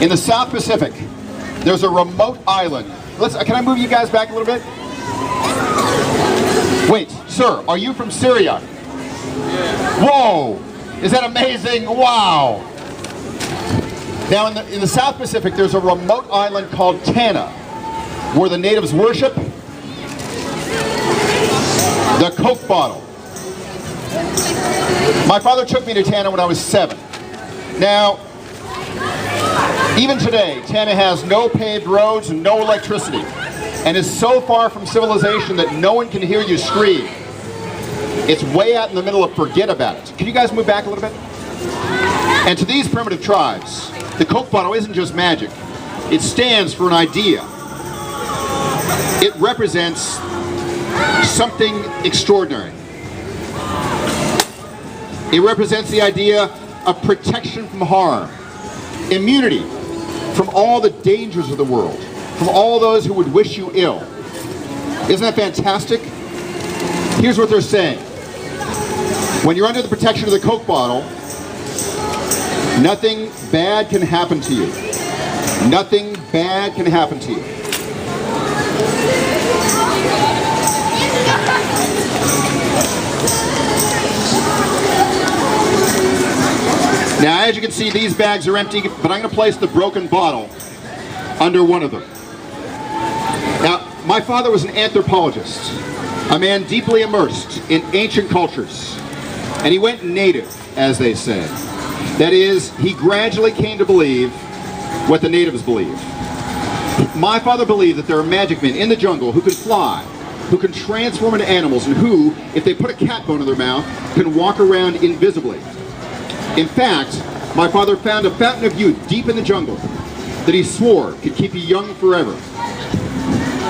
In the South Pacific, there's a remote island. Can I move you guys back a little bit? Wait, sir, are you from Syria? Yeah. Whoa! Is that amazing? Wow! Now in the South Pacific, there's a remote island called Tanna, where the natives worship the Coke bottle. My father took me to Tanna when I was 7. Now, even today, Tanna has no paved roads and no electricity, and is so far from civilization that no one can hear you scream. It's way out in the middle of forget about it. Can you guys move back a little bit? And to these primitive tribes, the Coke bottle isn't just magic. It stands for an idea. It represents something extraordinary. It represents the idea of protection from harm, immunity from all the dangers of the world, from all those who would wish you ill. Isn't that fantastic? Here's what they're saying. When you're under the protection of the Coke bottle, nothing bad can happen to you. Nothing bad can happen to you. Now, as you can see, these bags are empty, but I'm going to place the broken bottle under one of them. Now, my father was an anthropologist, a man deeply immersed in ancient cultures, and he went native, as they say. That is, he gradually came to believe what the natives believe. My father believed that there are magic men in the jungle who can fly, who can transform into animals, and who, if they put a cat bone in their mouth, can walk around invisibly. In fact, my father found a fountain of youth deep in the jungle that he swore could keep you young forever.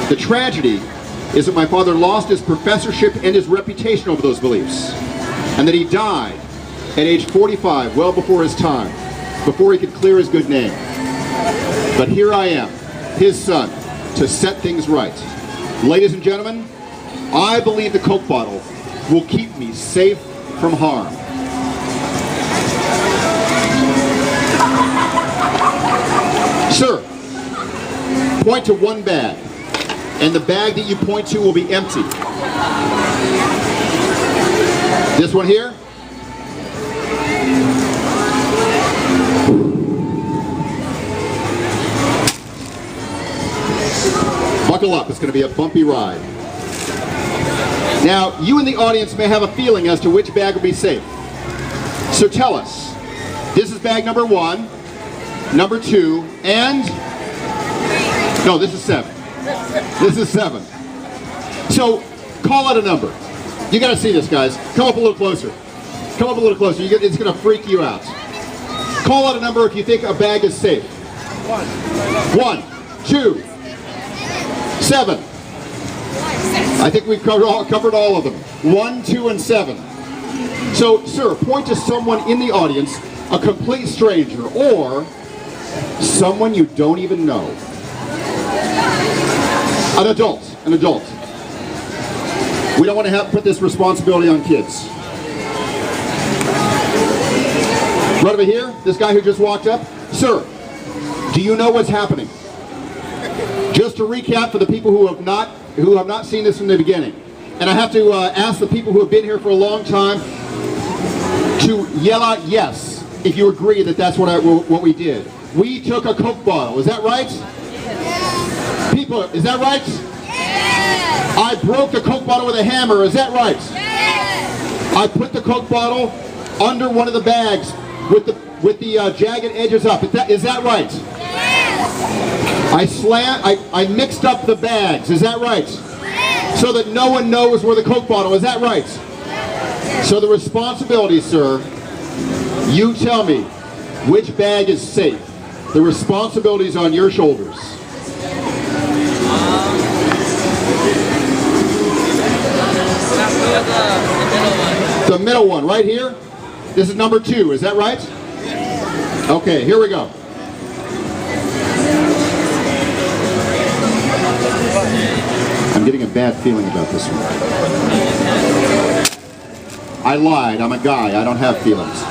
The tragedy is that my father lost his professorship and his reputation over those beliefs, and that he died at age 45, well before his time, before he could clear his good name. But here I am, his son, to set things right. Ladies and gentlemen, I believe the Coke bottle will keep me safe from harm. Sir, point to one bag, and the bag that you point to will be empty. This one here? Buckle up, it's going to be a bumpy ride. Now, you in the audience may have a feeling as to which bag will be safe. So tell us, this is bag number 1, number 2, and... No, this is 7. This is 7. So, call out a number. You gotta see this, guys. Come up a little closer. Come up a little closer. It's gonna freak you out. Call out a number if you think a bag is safe. 1, 2, 7. I think we've covered all of them. 1, 2, and 7. So, sir, point to someone in the audience, a complete stranger, or someone you don't even know. An adult. We don't want to put this responsibility on kids. Right over here, this guy who just walked up. Sir, do you know what's happening? Just to recap for the people who have not seen this from the beginning. And I have to ask the people who have been here for a long time to yell out yes if you agree that that's what we did. We took a Coke bottle, is that right? Yes. People, is that right? Yes. I broke the Coke bottle with a hammer, is that right? Yes. I put the Coke bottle under one of the bags with the jagged edges up, is that right? Yes. I mixed up the bags, is that right? Yes. So that no one knows where the Coke bottle is, that right? Yes. So the responsibility, sir, you tell me which bag is safe. The responsibility is on your shoulders. The middle one, right here? This is number 2, is that right? Okay, here we go. I'm getting a bad feeling about this one. I lied, I'm a guy, I don't have feelings.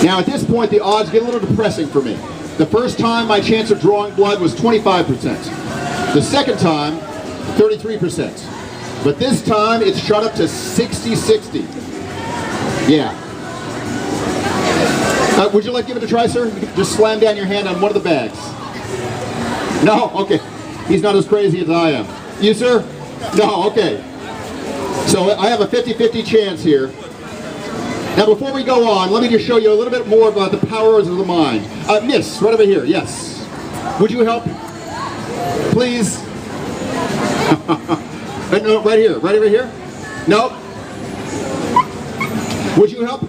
Now at this point, the odds get a little depressing for me. The first time, my chance of drawing blood was 25%. The second time, 33%. But this time, it's shot up to 60-60. Yeah. Would you like to give it a try, sir? Just slam down your hand on one of the bags. No? Okay. He's not as crazy as I am. You, sir? No? Okay. So I have a 50-50 chance here. Now before we go on, let me just show you a little bit more about the powers of the mind. Miss, right over here, yes. Would you help? Please? No, right here, right over here? No? Would you help?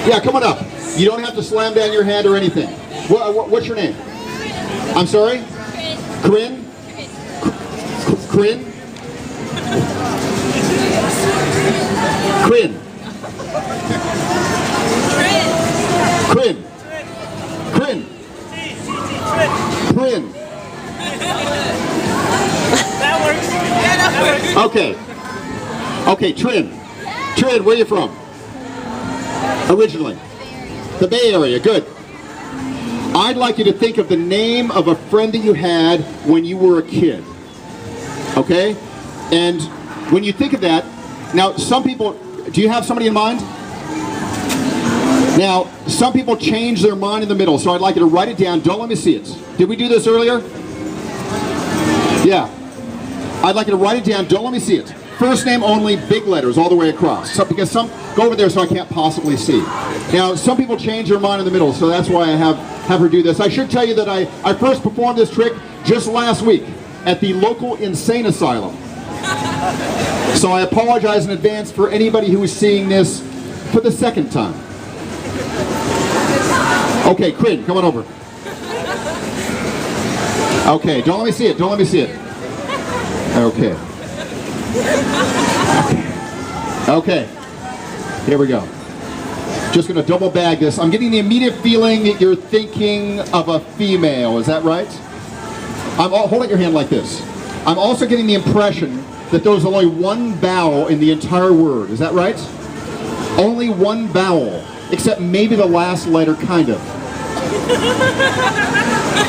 Yeah, come on up. You don't have to slam down your hand or anything. What's your name? I'm sorry? Corinne? Corinne? Corinne. Corinne. Corinne. Corinne. That works. Yeah, that works. Okay. Okay, Trin. Trin, where are you from? Originally. The Bay Area, good. I'd like you to think of the name of a friend that you had when you were a kid. Okay? And when you think of that, now some people, do you have somebody in mind? Now, some people change their mind in the middle, so I'd like you to write it down. Don't let me see it. Did we do this earlier? Yeah. I'd like you to write it down. Don't let me see it. First name only, big letters all the way across. So, because some, go over there so I can't possibly see. Now, some people change their mind in the middle, so that's why I have her do this. I should tell you that I first performed this trick just last week at the local insane asylum. So I apologize in advance for anybody who is seeing this for the second time. Okay, Corinne, come on over. Okay, don't let me see it. Don't let me see it. Okay. Okay. Here we go. Just going to double bag this. I'm getting the immediate feeling that you're thinking of a female. Is that right? Hold out your hand like this. I'm also getting the impression that there was only one vowel in the entire word. Is that right? Only one vowel, except maybe the last letter, kind of.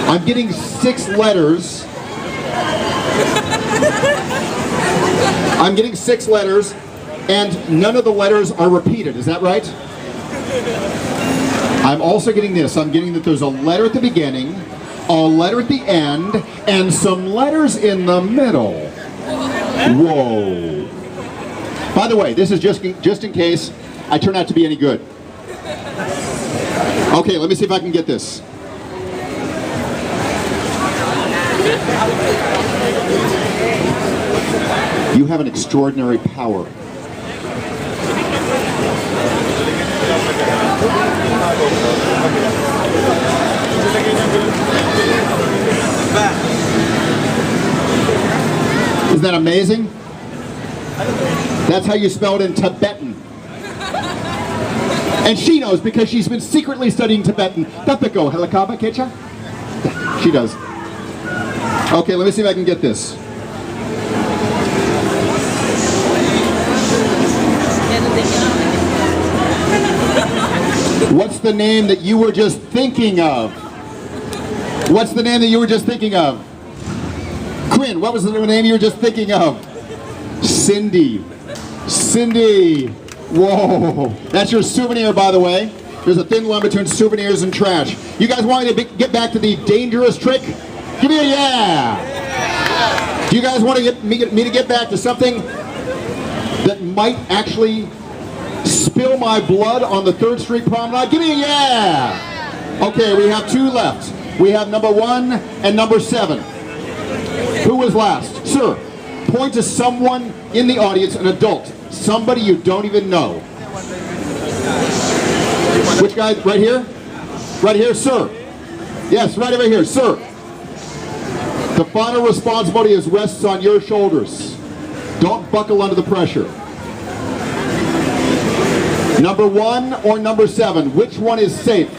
I'm getting 6 letters. I'm getting 6 letters, and none of the letters are repeated. Is that right? I'm also getting this. I'm getting that there's a letter at the beginning, a letter at the end, and some letters in the middle. Whoa. By the way, this is just in case I turn out to be any good. Okay, let me see if I can get this. You have an extraordinary power. Isn't that amazing? That's how you spell it in Tibetan. And she knows because she's been secretly studying Tibetan. Tapiko, Helikaba Kecha? She does. Okay, let me see if I can get this. What's the name that you were just thinking of? What's the name that you were just thinking of? Quinn, what was the name you were just thinking of? Cindy. Cindy. Whoa. That's your souvenir, by the way. There's a thin line between souvenirs and trash. You guys want me to get back to the dangerous trick? Give me a yeah. Do you guys want to get me to get back to something that might actually spill my blood on the 3rd Street Promenade? Give me a yeah. Okay, we have 2 left. We have number 1 and number 7. Who was last? Sir, point to someone in the audience, an adult, somebody you don't even know. Which guy? Right here? Right here, sir. Yes, right over here, sir. The final responsibility rests on your shoulders. Don't buckle under the pressure. Number 1 or number 7? Which one is safe?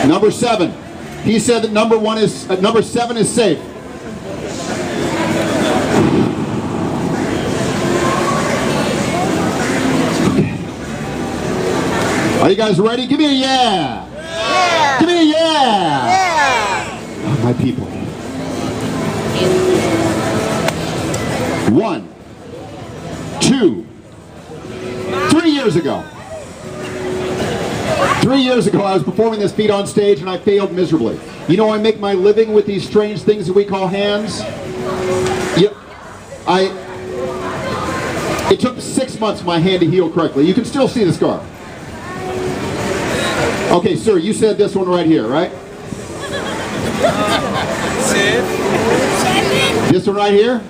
Number 7. He said that number 7 is safe. you guys ready? Give me a yeah. Yeah. Give me a yeah. Yeah. Oh, my people. 1, 2, 3 years ago. 3 years ago, I was performing this feat on stage and I failed miserably. You know, I make my living with these strange things that we call hands. Yep. It took 6 months for my hand to heal correctly. You can still see the scar. Okay, sir, you said this one right here, right? This one right here?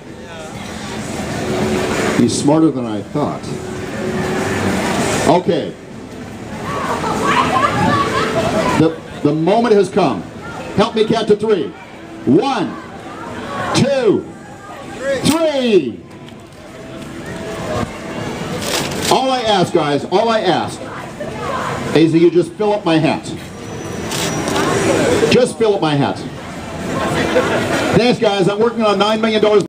He's smarter than I thought. Okay. The moment has come. Help me count to 3. 1, 2, 3. All I ask, guys, all I ask is that you just fill up my hat. Just fill up my hat. Thanks, guys. I'm working on $9 million.